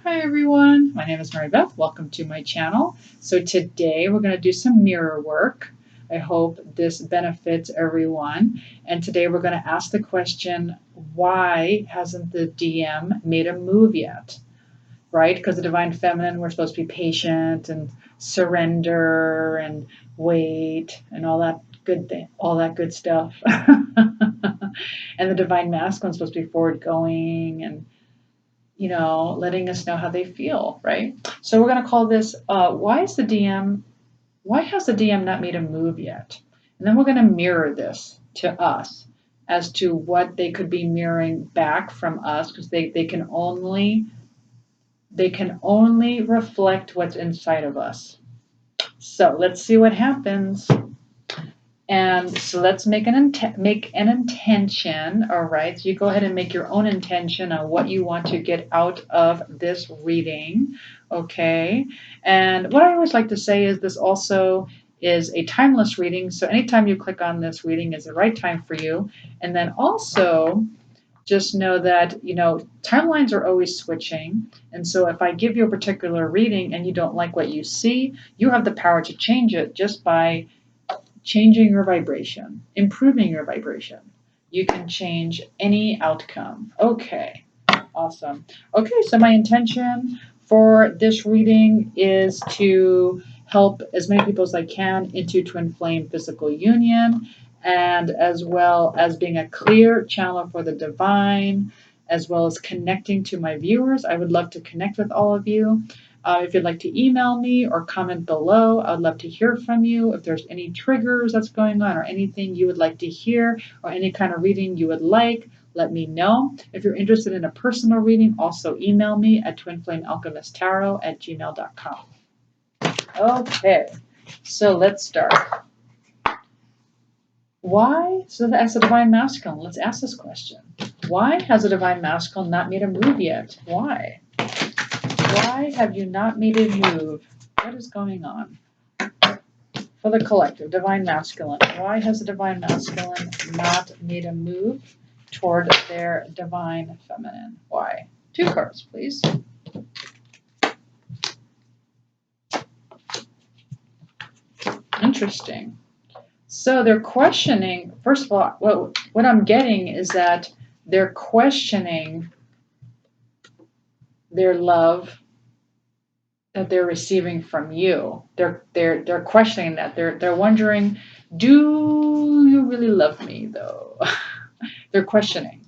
Hi everyone, my name is Mary Beth. Welcome to my channel. So today we're going to do some mirror work. I hope this benefits everyone. And today we're going to ask the question, why hasn't the DM made a move yet? Right? Because the Divine Feminine, we're supposed to be patient and surrender and wait and all that good thing, all that good stuff. And the Divine Masculine is supposed to be forward going and letting us know how they feel, right? So we're going to call this, why has the DM not made a move yet? And then we're going to mirror this to us as to what they could be mirroring back from us, because they can only reflect what's inside of us. So let's see what happens. And so let's make an intention, all right? So you go ahead and make your own intention on what you want to get out of this reading, okay? And what I always like to say is this also is a timeless reading, so anytime you click on this reading is the right time for you. And then also just know that, timelines are always switching. And so if I give you a particular reading and you don't like what you see, you have the power to change it just by changing your vibration, improving your vibration. You can change any outcome. Okay, awesome. Okay, so my intention for this reading is to help as many people as I can into twin flame physical union, and as well as being a clear channel for the divine, as well as connecting to my viewers. I would love to connect with all of you. If you'd like to email me or comment below, I'd love to hear from you. If there's any triggers that's going on or anything you would like to hear or any kind of reading you would like, let me know. If you're interested in a personal reading, also email me at twinflamealchemisttarot@gmail.com. Okay, so let's start. Why? So as a Divine Masculine, let's ask this question. Why has a Divine Masculine not made a move yet? Why? Why have you not made a move? What is going on? For the collective, Divine Masculine. Why has the Divine Masculine not made a move toward their Divine Feminine? Why? 2 cards, please. Interesting. So they're questioning, first of all, what I'm getting is that they're questioning their love that they're receiving from you. They're questioning that. They're wondering, do you really love me though? They're questioning.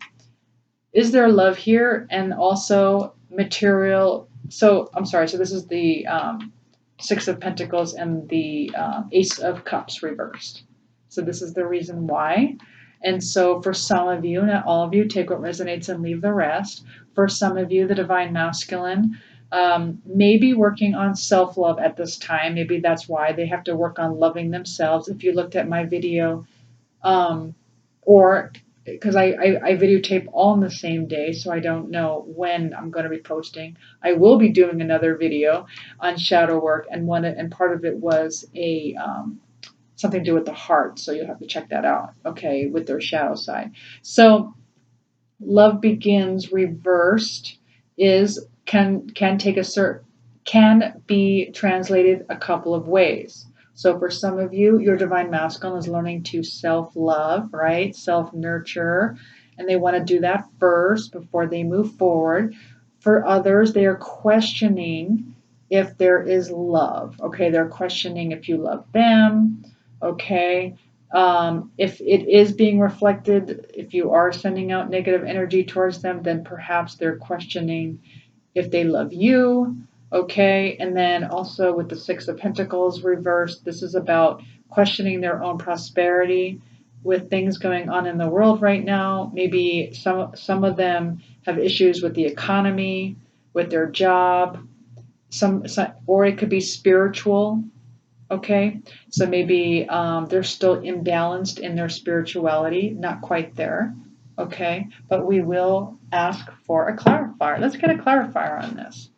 Is there love here? And also material. So I'm sorry. So this is the 6 of Pentacles and the Ace of Cups reversed. So this is the reason why. And so for some of you, not all of you, take what resonates and leave the rest. For some of you, the Divine Masculine may be working on self-love at this time. Maybe that's why they have to work on loving themselves. If you looked at my video, or because I videotape all on the same day, so I don't know when I'm going to be posting. I will be doing another video on shadow work, and part of it was a something to do with the heart, so you'll have to check that out, okay, with their shadow side. So love begins reversed can be translated a couple of ways. So for some of you, your Divine Masculine is learning to self-love, right? Self-nurture, and they want to do that first before they move forward. For others, they are questioning if there is love. Okay, they're questioning if you love them. Okay, if it is being reflected, if you are sending out negative energy towards them, then perhaps they're questioning if they love you. Okay, and then also with the 6 of Pentacles reversed, this is about questioning their own prosperity with things going on in the world right now. Maybe some of them have issues with the economy, with their job, or it could be spiritual. Okay, so maybe they're still imbalanced in their spirituality, not quite there. Okay, but we will ask for a clarifier. Let's get a clarifier on this.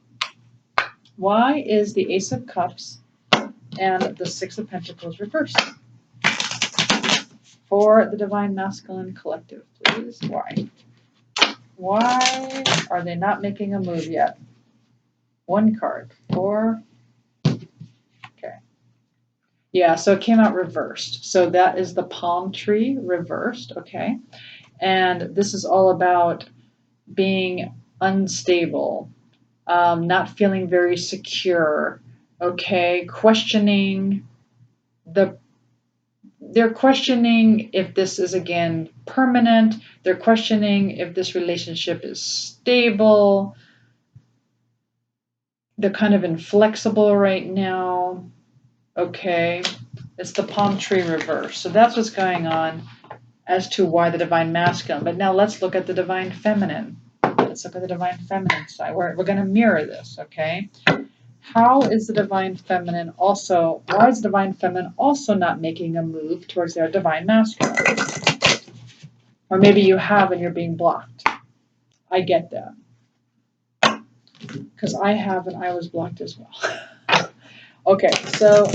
Why is the Ace of Cups and the 6 of Pentacles reversed? For the Divine Masculine Collective, please. Why? Why are they not making a move yet? One card. 4. Okay. Yeah, so it came out reversed. So that is the palm tree reversed, okay? And this is all about being unstable, not feeling very secure, okay? They're questioning if this is, again, permanent. They're questioning if this relationship is stable. They're kind of inflexible right now. Okay, it's the palm tree reverse. So that's what's going on as to why the divine masculine. But now let's look at the divine feminine. Let's look at the divine feminine side. We're going to mirror this, okay? How is the divine feminine also, why is the divine feminine also not making a move towards their divine masculine? Or maybe you have and you're being blocked. I get that. Because I have and I was blocked as well. Okay, so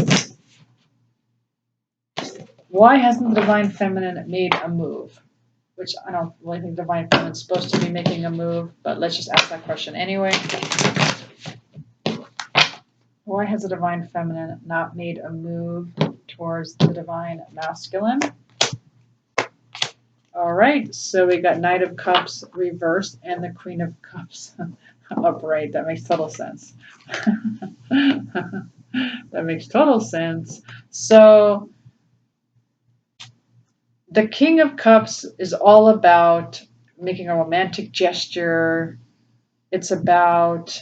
why hasn't the divine feminine made a move? Which I don't really think divine feminine is supposed to be making a move, but let's just ask that question anyway. Why has the divine feminine not made a move towards the divine masculine? All right, so we got Knight of Cups reversed and the Queen of Cups upright. That makes total sense. That makes total sense. So the King of Cups is all about making a romantic gesture. It's about,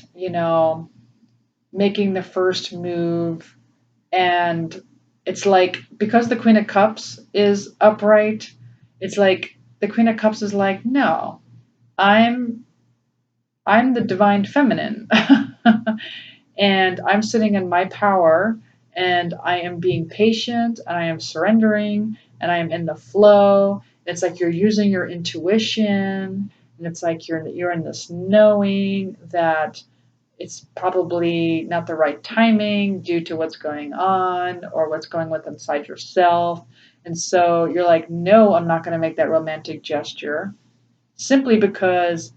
making the first move. And it's like, because the Queen of Cups is upright, it's like the Queen of Cups is like, no, I'm the divine feminine. And I'm sitting in my power, and I am being patient, and I am surrendering, and I am in the flow. It's like you're using your intuition, and it's like you're in this knowing that it's probably not the right timing due to what's going on or what's going on inside yourself. And so you're like, no, I'm not going to make that romantic gesture, simply because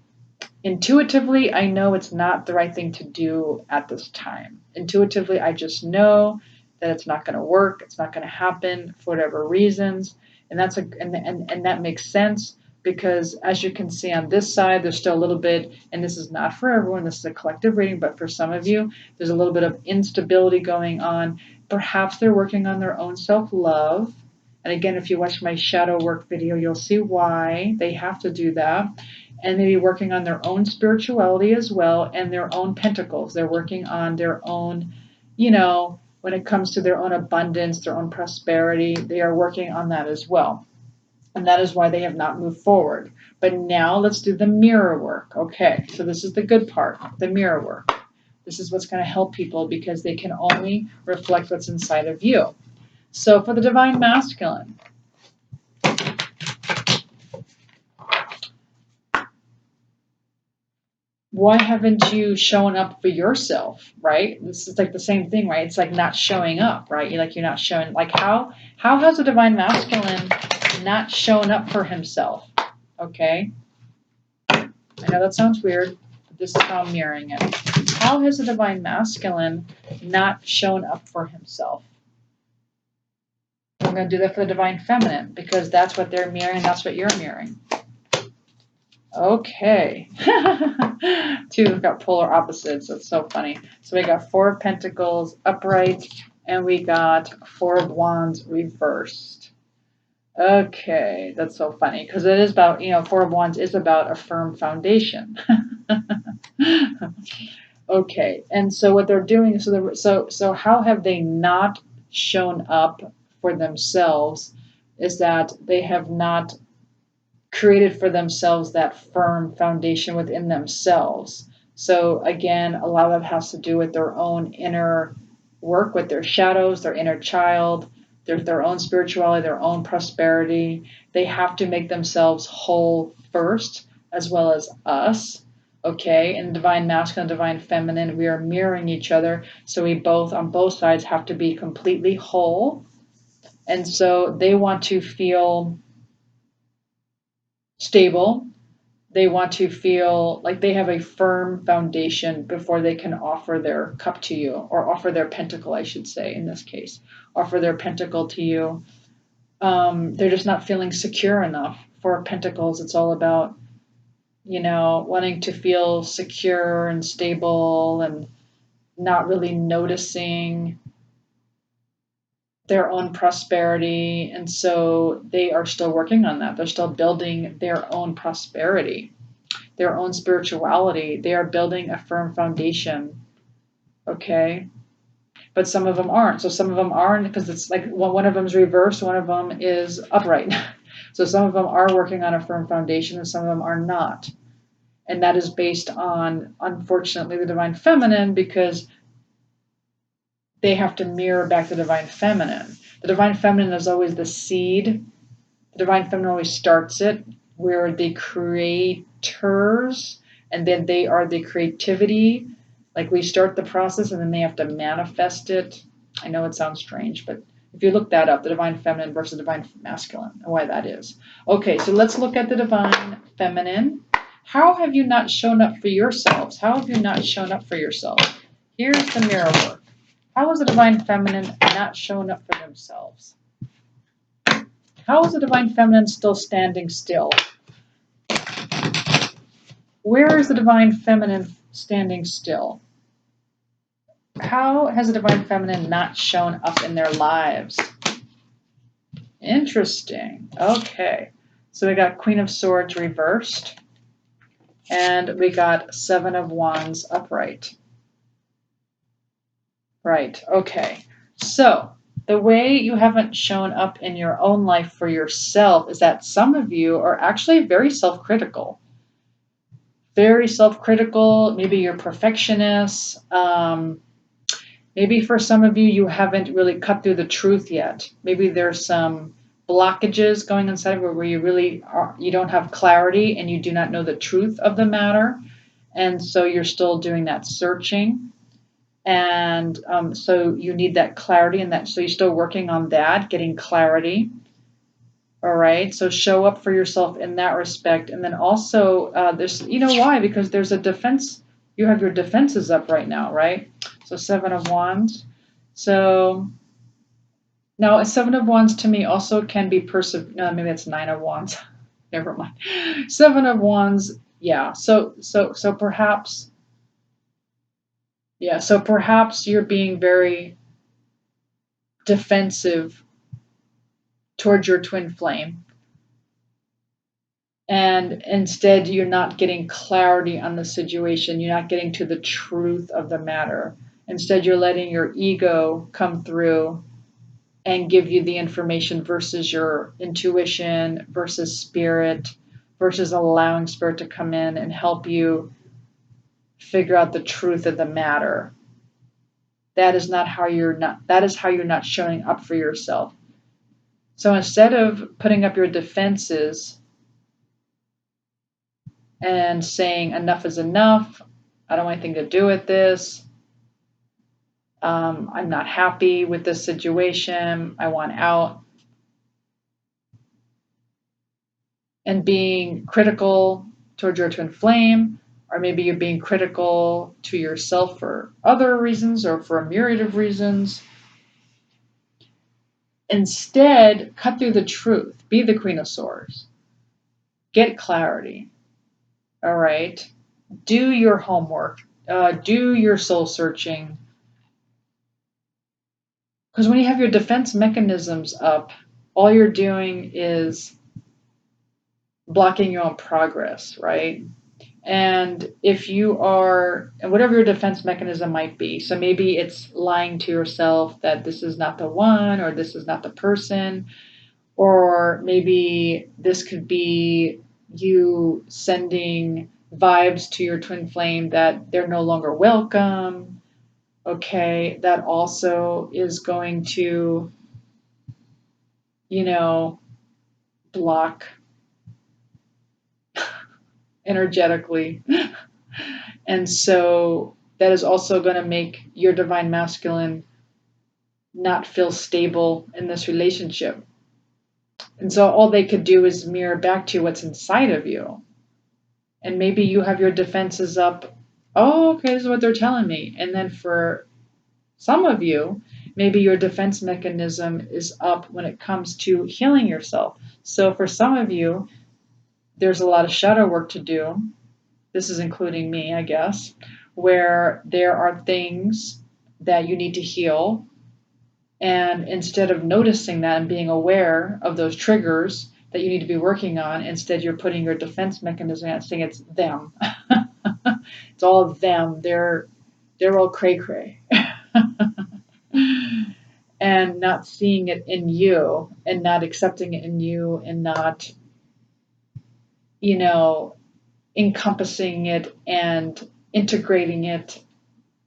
intuitively, I know it's not the right thing to do at this time. Intuitively, I just know that it's not going to work. It's not going to happen for whatever reasons. And and that makes sense, because as you can see on this side, there's still a little bit, and this is not for everyone, this is a collective reading, but for some of you, there's a little bit of instability going on. Perhaps they're working on their own self-love. And again, if you watch my shadow work video, you'll see why they have to do that. And maybe working on their own spirituality as well, and their own pentacles. They're working on their own, when it comes to their own abundance, their own prosperity, they are working on that as well. And that is why they have not moved forward. But now let's do the mirror work. Okay, so this is the good part, the mirror work. This is what's going to help people, because they can only reflect what's inside of you. So for the divine masculine, why haven't you shown up for yourself, right? This is like the same thing, right? It's like not showing up, right? You're not showing, like how has the divine masculine not shown up for himself? Okay. I know that sounds weird, but this is how I'm mirroring it. How has the divine masculine not shown up for himself? I'm going to do that for the divine feminine, because that's what they're mirroring, that's what you're mirroring. Okay. Two have got polar opposites. It's so funny. So we got 4 of Pentacles upright, and we got 4 of Wands reversed. Okay, that's so funny, because it is about, 4 of Wands is about a firm foundation. Okay, and so what they're doing, so how have they not shown up for themselves, is that they have not created for themselves that firm foundation within themselves. So again, a lot of that has to do with their own inner work, with their shadows, their inner child, their own spirituality, their own prosperity. They have to make themselves whole first, as well as us. Okay, in divine masculine, divine feminine, we are mirroring each other. So we both, on both sides, have to be completely whole. And so they want to feel stable. They want to feel like they have a firm foundation before they can offer their cup to you, or offer their pentacle, I should say, in this case, offer their pentacle to you. They're just not feeling secure enough. For pentacles, it's all about, wanting to feel secure and stable and not really noticing their own prosperity. And so they are still working on that. They're still building their own prosperity, their own spirituality. They are building a firm foundation. Okay. But some of them aren't. So some of them aren't, because it's like one of them is reversed, one of them is upright. So some of them are working on a firm foundation and some of them are not. And that is based on, unfortunately, the divine feminine, because they have to mirror back the divine feminine. The divine feminine is always the seed. The divine feminine always starts it. We're the creators, and then they are the creativity. Like, we start the process and then they have to manifest it. I know it sounds strange, but if you look that up, the divine feminine versus divine masculine, and why that is. Okay, so let's look at the divine feminine. How have you not shown up for yourselves? How have you not shown up for yourself? Here's the mirror work. How is the divine feminine not showing up for themselves? How is the divine feminine still standing still? Where is the divine feminine standing still? How has the divine feminine not shown up in their lives? Interesting. Okay. So we got Queen of Swords reversed. And we got Seven of Wands upright. Right. Okay. So the way you haven't shown up in your own life for yourself is that some of you are actually very self-critical. Very self-critical. Maybe you're perfectionists. Maybe for some of you, you haven't really cut through the truth yet. Maybe there's some blockages going inside of you where you don't have clarity and you do not know the truth of the matter. And so you're still doing that searching. And so you need that clarity, and so you're still working on that, getting clarity. All right. So show up for yourself in that respect. And then also there's, why? Because there's a defense. You have your defenses up right now, right? So Seven of Wands. So now a Seven of Wands to me also can be no, maybe it's Nine of Wands. Never mind. Seven of Wands. Yeah. So perhaps. Yeah. So perhaps you're being very defensive towards your twin flame. And instead, you're not getting clarity on the situation. You're not getting to the truth of the matter. Instead, you're letting your ego come through and give you the information versus your intuition, versus spirit, versus allowing spirit to come in and help you figure out the truth of the matter. That is how you're not showing up for yourself. So instead of putting up your defenses and saying enough is enough, I don't want anything to do with this, I'm not happy with this situation, I want out, and being critical towards your twin flame, or maybe you're being critical to yourself for other reasons or for a myriad of reasons. Instead, cut through the truth. Be the Queen of Swords. Get clarity. All right? Do your homework. Do your soul searching. Because when you have your defense mechanisms up, all you're doing is blocking your own progress, right? And if you are, and whatever your defense mechanism might be, so maybe it's lying to yourself that this is not the one, or this is not the person, or maybe this could be you sending vibes to your twin flame that they're no longer welcome. Okay, that also is going to, block energetically. And so that is also going to make your divine masculine not feel stable in this relationship. And so all they could do is mirror back to what's inside of you. And maybe you have your defenses up. Oh, okay, this is what they're telling me. And then for some of you, maybe your defense mechanism is up when it comes to healing yourself. So for some of you, there's a lot of shadow work to do. This is including me, I guess, where there are things that you need to heal. And instead of noticing that and being aware of those triggers that you need to be working on, instead you're putting your defense mechanism and saying it's them. It's all them. They're all cray cray. And not seeing it in you and not accepting it in you and not, encompassing it and integrating it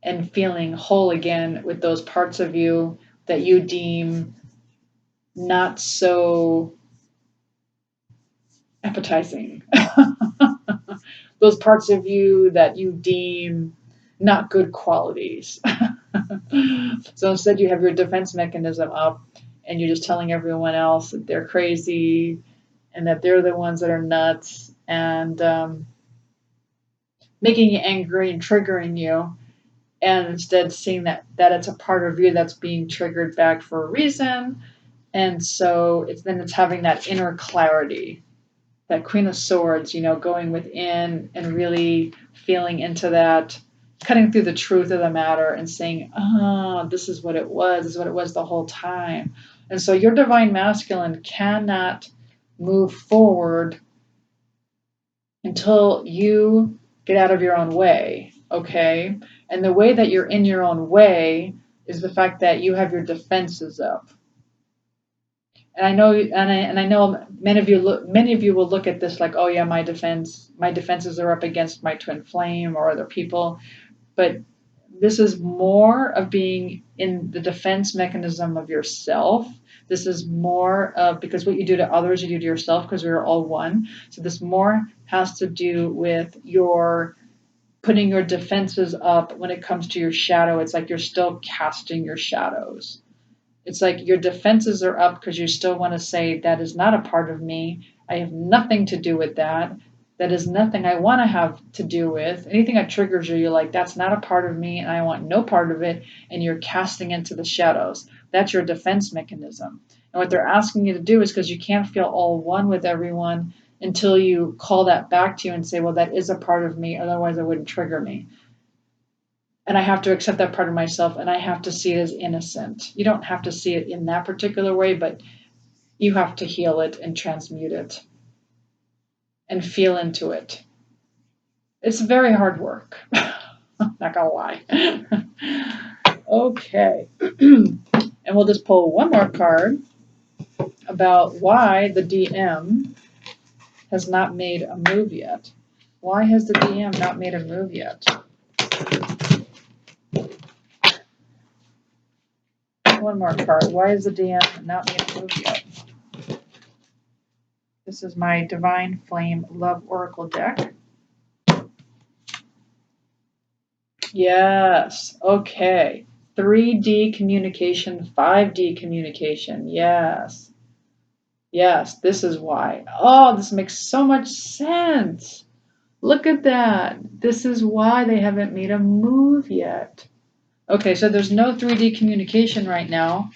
and feeling whole again with those parts of you that you deem not so appetizing. Those parts of you that you deem not good qualities. So instead you have your defense mechanism up and you're just telling everyone else that they're crazy and that they're the ones that are nuts and making you angry and triggering you, and instead seeing that it's a part of you that's being triggered back for a reason. And so it's having that inner clarity, that Queen of Swords, going within and really feeling into that, cutting through the truth of the matter and saying, oh, this is what it was. This is what it was the whole time. And so your divine masculine cannot move forward until you get out of your own way, okay? And the way that you're in your own way is the fact that you have your defenses up. And I know, I know, many of you will look at this like, oh yeah, my defenses are up against my twin flame or other people, but this is more of being in the defense mechanism of yourself. This is more of, because what you do to others, you do to yourself, because we're all one. So this more has to do with your putting your defenses up when it comes to your shadow. It's like you're still casting your shadows. It's like your defenses are up because you still want to say, that is not a part of me. I have nothing to do with that. That is nothing I want to have to do with. Anything that triggers you, you're like, that's not a part of me and I want no part of it. And you're casting into the shadows. That's your defense mechanism. And what they're asking you to do is, because you can't feel all one with everyone until you call that back to you and say, well, that is a part of me. Otherwise, it wouldn't trigger me. And I have to accept that part of myself, and I have to see it as innocent. You don't have to see it in that particular way, but you have to heal it and transmute it and feel into it. It's very hard work. Not gonna lie. Okay. And we'll just pull one more card about why the DM has not made a move yet. Why has the DM not made a move yet? One more card. Why has the DM not made a move yet? This is my Divine Flame Love Oracle deck. Yes. Okay. 3D communication, 5D communication. Yes. Yes, this is why. Oh, this makes so much sense. Look at that. This is why they haven't made a move yet. Okay, so there's no 3D communication right now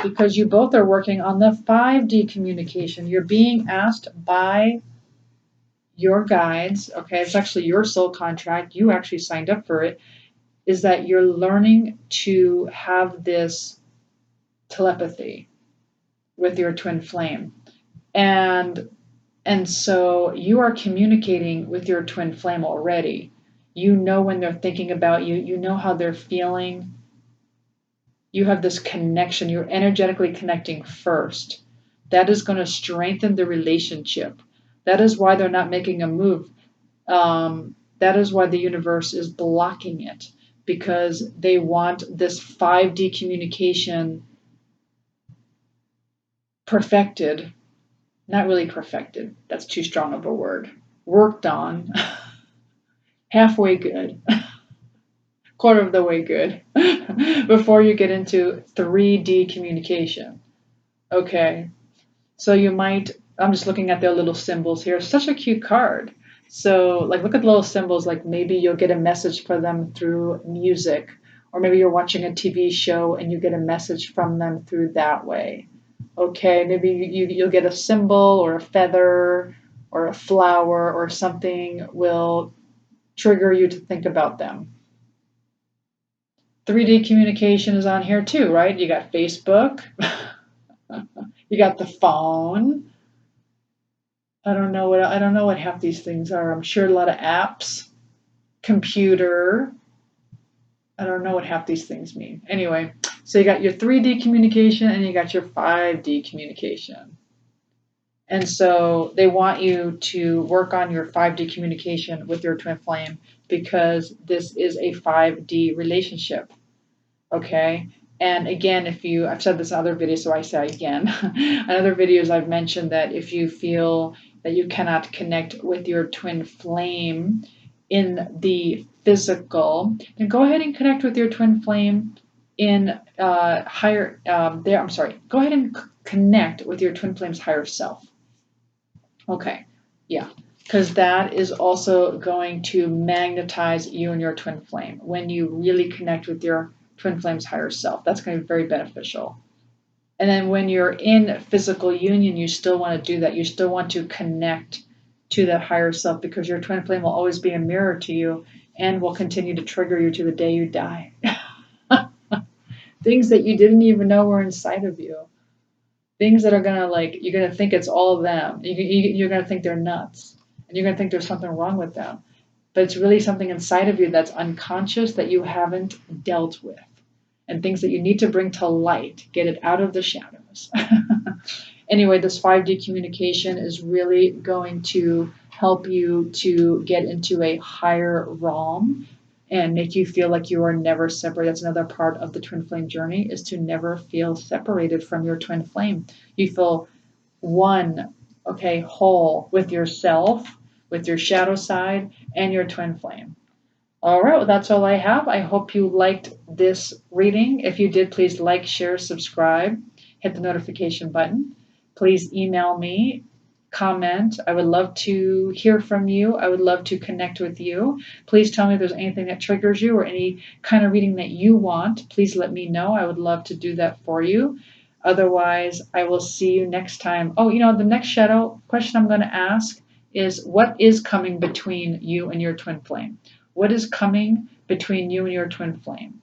because you both are working on the 5D communication. You're being asked by your guides, okay, it's actually your soul contract, you actually signed up for it, is that you're learning to have this telepathy with your twin flame. And so you are communicating with your twin flame already. You know when they're thinking about you, you know how they're feeling. You have this connection, you're energetically connecting first. That is going to strengthen the relationship. That is why they're not making a move. That is why the universe is blocking it, because they want this 5D communication perfected. Not really perfected. That's too strong of a word. Worked on. Halfway good. Quarter of the way good. Before you get into 3D communication. Okay. So you might, I'm just looking at their little symbols here. Such a cute card. So like look at the little symbols, like maybe you'll get a message for them through music, or maybe you're watching a TV show and you get a message from them through that way. Okay, maybe you'll get a symbol or a feather or a flower or something will trigger you to think about them. 3D communication is on here too, right? You got Facebook, you got the phone. I don't know what half these things are. I'm sure a lot of apps, computer. I don't know what half these things mean. Anyway, so you got your 3D communication and you got your 5D communication. And so they want you to work on your 5D communication with your twin flame because this is a 5D relationship. Okay. And again, I've said this in other videos, so I say again, in other videos, I've mentioned that if you feel that you cannot connect with your twin flame in the physical, then go ahead and connect with your twin flame in higher, go ahead and connect with your twin flame's higher self. Okay. Yeah. Because that is also going to magnetize you and your twin flame when you really connect with your twin flame's higher self. That's going to be very beneficial. And then when you're in physical union, you still want to do that. You still want to connect to that higher self because your twin flame will always be a mirror to you and will continue to trigger you to the day you die. Things that you didn't even know were inside of you. Things that are going to you're going to think it's all them. You're going to think they're nuts. And you're going to think there's something wrong with them. But it's really something inside of you that's unconscious that you haven't dealt with. And things that you need to bring to light, get it out of the shadows. Anyway, this 5D communication is really going to help you to get into a higher realm and make you feel like you are never separate. That's another part of the twin flame journey, is to never feel separated from your twin flame. You feel one, okay, whole with yourself, with your shadow side, and your twin flame. All right, well, that's all I have. I hope you liked this reading. If you did, please like, share, subscribe, hit the notification button. Please email me, comment. I would love to hear from you. I would love to connect with you. Please tell me if there's anything that triggers you or any kind of reading that you want. Please let me know. I would love to do that for you. Otherwise, I will see you next time. Oh, the next shadow question I'm going to ask is, what is coming between you and your twin flame? What is coming between you and your twin flame?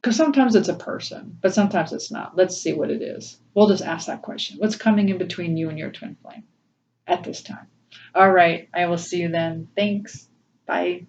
Because sometimes it's a person, but sometimes it's not. Let's see what it is. We'll just ask that question. What's coming in between you and your twin flame at this time? All right. I will see you then. Thanks. Bye.